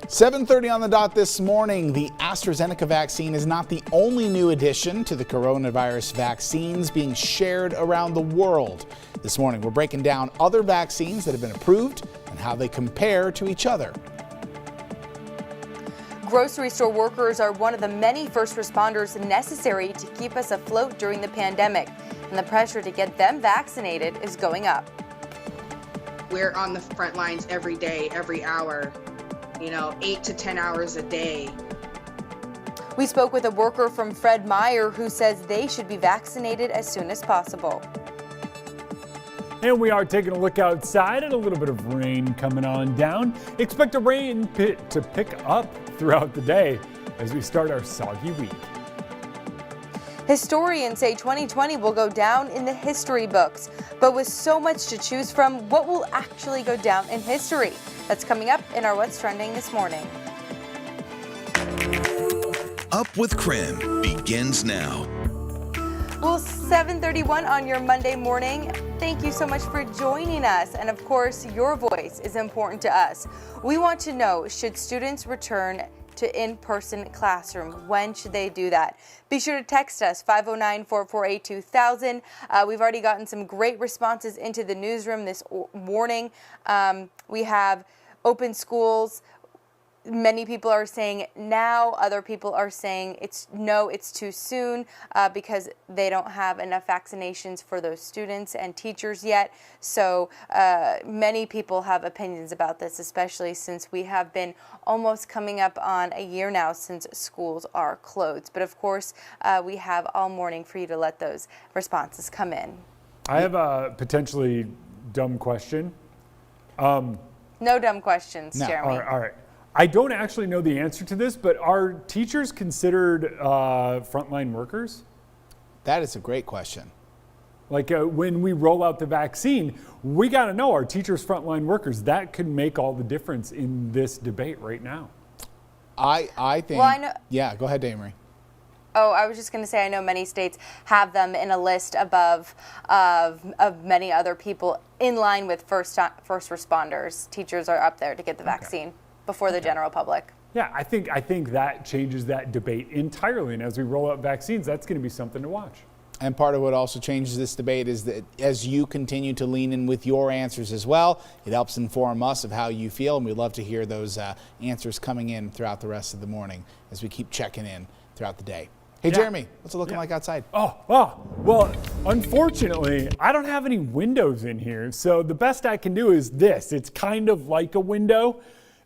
7:30 on the dot this morning. The AstraZeneca vaccine is not the only new addition to the coronavirus vaccines being shared around the world. This morning, we're breaking down other vaccines that have been approved and how they compare to each other. Grocery store workers are one of the many first responders necessary to keep us afloat during the pandemic, and the pressure to get them vaccinated is going up. We're on the front lines every day, every hour. 8 to 10 hours a day. We spoke with a worker from Fred Meyer who says they should be vaccinated as soon as possible. And we are taking a look outside at a little bit of rain coming on down. Expect the rain to pick up throughout the day as we start our soggy week. Historians say 2020 will go down in the history books, but with so much to choose from, what will actually go down in history? That's coming up in our What's Trending this morning. Up with KREM begins now. Well, 7:31 on your Monday morning. Thank you so much for joining us. And of course, your voice is important to us. We want to know, should students return to in-person classroom? When should they do that? Be sure to text us 509-448-2000. We've already gotten some great responses into the newsroom this morning. We have open schools. Many people are saying now, other people are saying it's too soon because they don't have enough vaccinations for those students and teachers yet. So many people have opinions about this, especially since we have been almost coming up on a year now since schools are closed. But of course, we have all morning for you to let those responses come in. I have a potentially dumb question. No dumb questions, No. Jeremy. All right. I don't actually know the answer to this, but are teachers considered frontline workers? That is a great question. Like when we roll out the vaccine, we got to know, are teachers frontline workers? That could make all the difference in this debate right now. I think. Well, I know. Yeah, go ahead, Damery. Oh, I was just going to say, I know many states have them in a list above of many other people in line with first responders. Teachers are up there to get the vaccine before the general public. Yeah, I think that changes that debate entirely. And as we roll out vaccines, that's going to be something to watch. And part of what also changes this debate is that as you continue to lean in with your answers as well, it helps inform us of how you feel. And we'd love to hear those answers coming in throughout the rest of the morning as we keep checking in throughout the day. Hey, Jeremy, what's it looking like outside? Well, unfortunately, I don't have any windows in here. So the best I can do is this. It's kind of like a window.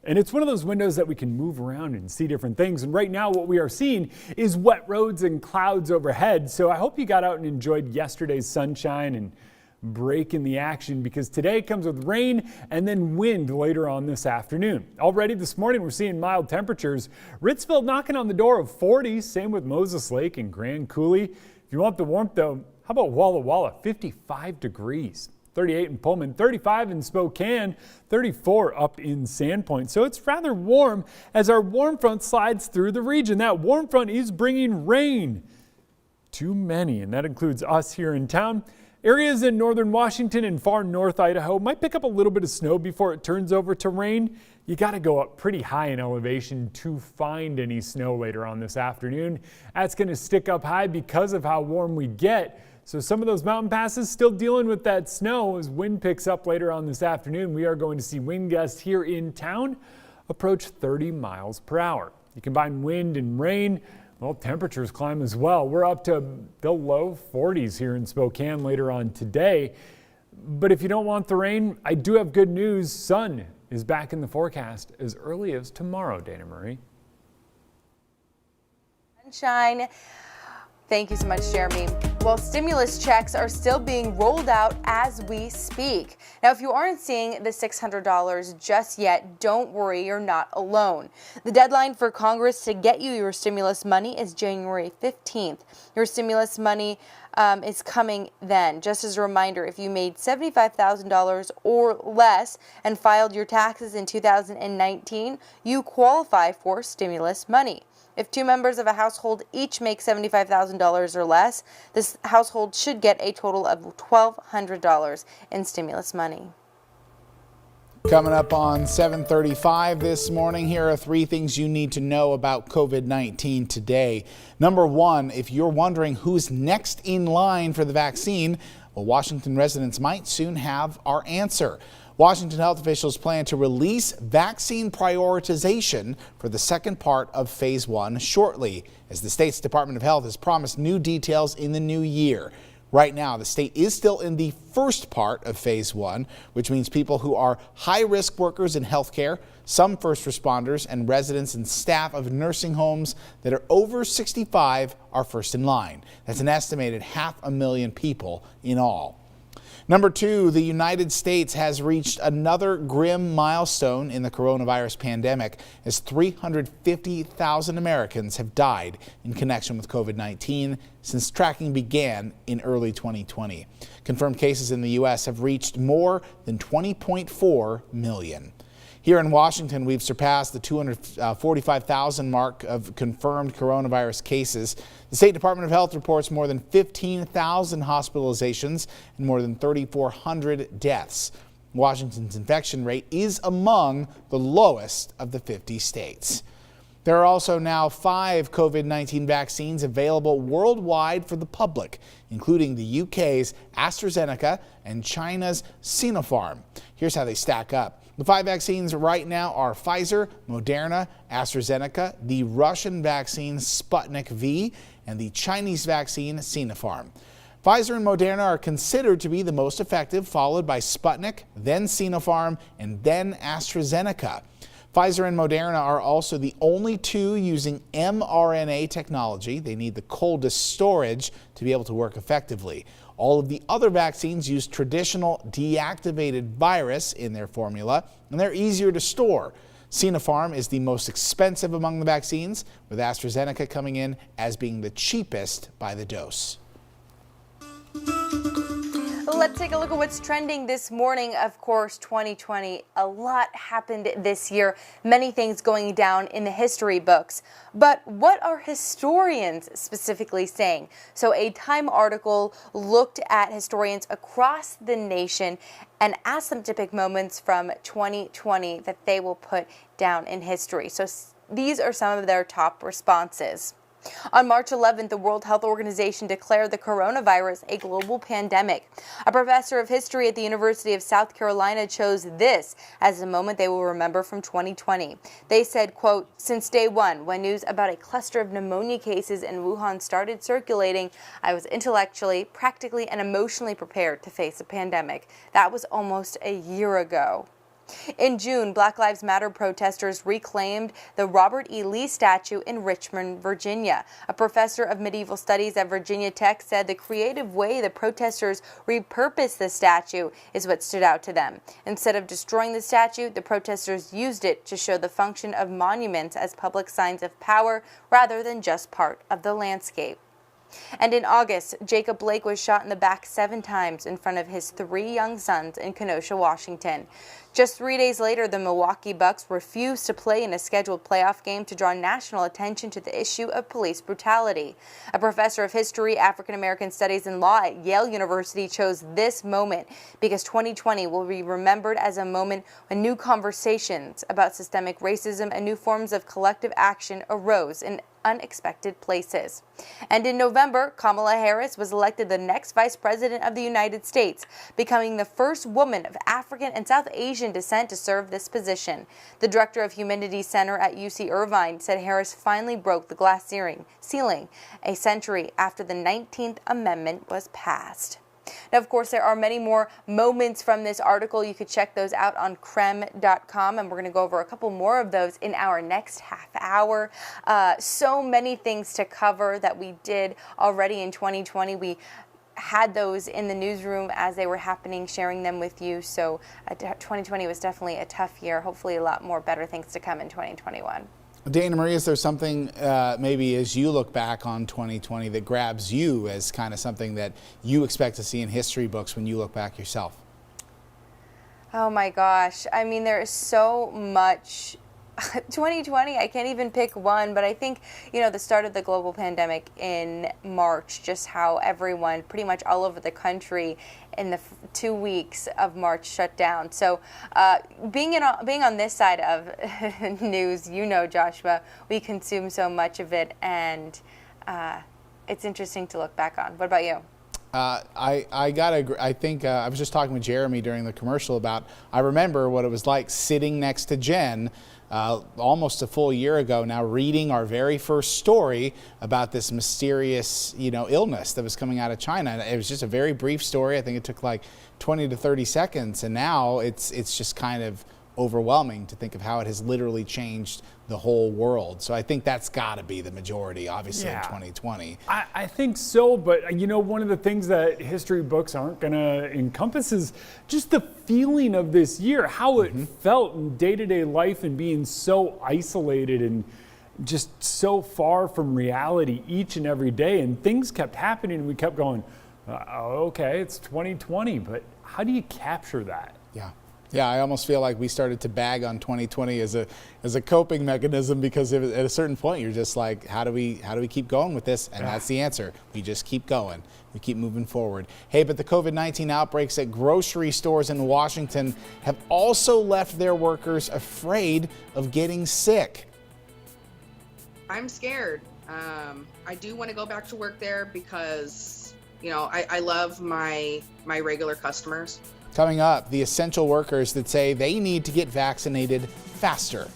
And it's one of those windows that we can move around and see different things. And right now what we are seeing is wet roads and clouds overhead. So I hope you got out and enjoyed yesterday's sunshine and break in the action, because today comes with rain and then wind later on this afternoon. Already this morning we're seeing mild temperatures. Ritzville knocking on the door of 40. Same with Moses Lake and Grand Coulee. If you want the warmth though, how about Walla Walla? 55 degrees. 38 in Pullman, 35 in Spokane, 34 up in Sandpoint. So it's rather warm as our warm front slides through the region. That warm front is bringing rain to many, and that includes us here in town. Areas in northern Washington and far north Idaho might pick up a little bit of snow before it turns over to rain. You got to go up pretty high in elevation to find any snow later on this afternoon. That's going to stick up high because of how warm we get. So some of those mountain passes still dealing with that snow. As wind picks up later on this afternoon, we are going to see wind gusts here in town approach 30 miles per hour. You combine wind and rain, well, temperatures climb as well. We're up to the low 40s here in Spokane later on today. But if you don't want the rain, I do have good news. Sun is back in the forecast as early as tomorrow, Dana Marie. Sunshine. Thank you so much, Jeremy. Well, stimulus checks are still being rolled out as we speak. Now, if you aren't seeing the $600 just yet, don't worry, you're not alone. The deadline for Congress to get you your stimulus money is January 15th. Your stimulus money is coming then. Just as a reminder, if you made $75,000 or less and filed your taxes in 2019, you qualify for stimulus money. If two members of a household each make $75,000 or less, this household should get a total of $1,200 in stimulus money. Coming up on 7:35 this morning, here are 3 things you need to know about COVID-19 today. Number 1, if you're wondering who's next in line for the vaccine, well, Washington residents might soon have our answer. Washington health officials plan to release vaccine prioritization for the second part of phase 1 shortly, as the state's Department of Health has promised new details in the new year. Right now, the state is still in the first part of phase 1, which means people who are high-risk workers in healthcare, some first responders, and residents and staff of nursing homes that are over 65 are first in line. That's an estimated 500,000 people in all. Number 2, the United States has reached another grim milestone in the coronavirus pandemic, as 350,000 Americans have died in connection with COVID-19 since tracking began in early 2020. Confirmed cases in the U.S. have reached more than 20.4 million. Here in Washington, we've surpassed the 245,000 mark of confirmed coronavirus cases. The State Department of Health reports more than 15,000 hospitalizations and more than 3,400 deaths. Washington's infection rate is among the lowest of the 50 states. There are also now 5 COVID-19 vaccines available worldwide for the public, including the UK's AstraZeneca and China's Sinopharm. Here's how they stack up. The 5 vaccines right now are Pfizer, Moderna, AstraZeneca, the Russian vaccine Sputnik V, and the Chinese vaccine Sinopharm. Pfizer and Moderna are considered to be the most effective, followed by Sputnik, then Sinopharm, and then AstraZeneca. Pfizer and Moderna are also the only 2 using mRNA technology. They need the coldest storage to be able to work effectively. All of the other vaccines use traditional deactivated virus in their formula, and they're easier to store. Sinopharm is the most expensive among the vaccines, with AstraZeneca coming in as being the cheapest by the dose. Let's take a look at what's trending this morning. Of course, 2020, a lot happened this year, many things going down in the history books. But what are historians specifically saying? So a Time article looked at historians across the nation and asked them to pick moments from 2020 that they will put down in history. So these are some of their top responses. On March 11th, the World Health Organization declared the coronavirus a global pandemic. A professor of history at the University of South Carolina chose this as a moment they will remember from 2020. They said, quote, "Since day one, when news about a cluster of pneumonia cases in Wuhan started circulating, I was intellectually, practically, and emotionally prepared to face a pandemic. That was almost a year ago." In June, Black Lives Matter protesters reclaimed the Robert E. Lee statue in Richmond, Virginia. A professor of medieval studies at Virginia Tech said the creative way the protesters repurposed the statue is what stood out to them. Instead of destroying the statue, the protesters used it to show the function of monuments as public signs of power rather than just part of the landscape. And in August, Jacob Blake was shot in the back 7 times in front of his 3 young sons in Kenosha, Washington. Just 3 days later, the Milwaukee Bucks refused to play in a scheduled playoff game to draw national attention to the issue of police brutality. A professor of history, African American studies, and law at Yale University chose this moment because 2020 will be remembered as a moment when new conversations about systemic racism and new forms of collective action arose in unexpected places. And in November, Kamala Harris was elected the next Vice President of the United States, becoming the first woman of African and South Asian descent to serve this position. The director of Humanity Center at UC Irvine said Harris finally broke the glass ceiling a century after the 19th Amendment was passed. Now, of course, there are many more moments from this article. You could check those out on KREM.com, and we're going to go over a couple more of those in our next half hour. So many things to cover that we did already in 2020. We had those in the newsroom as they were happening, sharing them with you. So 2020 was definitely a tough year. Hopefully a lot more better things to come in 2021. Dana Marie, is there something maybe as you look back on 2020 that grabs you as kind of something that you expect to see in history books when you look back yourself? Oh my gosh. I mean, there is so much 2020, I can't even pick one, but I think, the start of the global pandemic in March, just how everyone pretty much all over the country in the 2 weeks of March shut down. So being on this side of news, Joshua, we consume so much of it, and it's interesting to look back on. What about you? I gotta agree. I think I was just talking with Jeremy during the commercial about, I remember what it was like sitting next to Jen almost a full year ago now, reading our very first story about this mysterious, illness that was coming out of China. And it was just a very brief story. I think it took like 20 to 30 seconds. And now it's just kind of overwhelming to think of how it has literally changed the whole world. So I think that's got to be the majority, obviously, in 2020. I think so, but one of the things that history books aren't going to encompass is just the feeling of this year, how it felt in day-to-day life and being so isolated and just so far from reality each and every day. And things kept happening and we kept going, okay, it's 2020, but how do you capture that? Yeah, I almost feel like we started to bag on 2020 as a coping mechanism, because at a certain point you're just like, how do we keep going with this? And that's the answer. We just keep going. We keep moving forward. Hey, but the COVID-19 outbreaks at grocery stores in Washington have also left their workers afraid of getting sick. I'm scared. I do want to go back to work there because, I love my regular customers. Coming up, the essential workers that say they need to get vaccinated faster.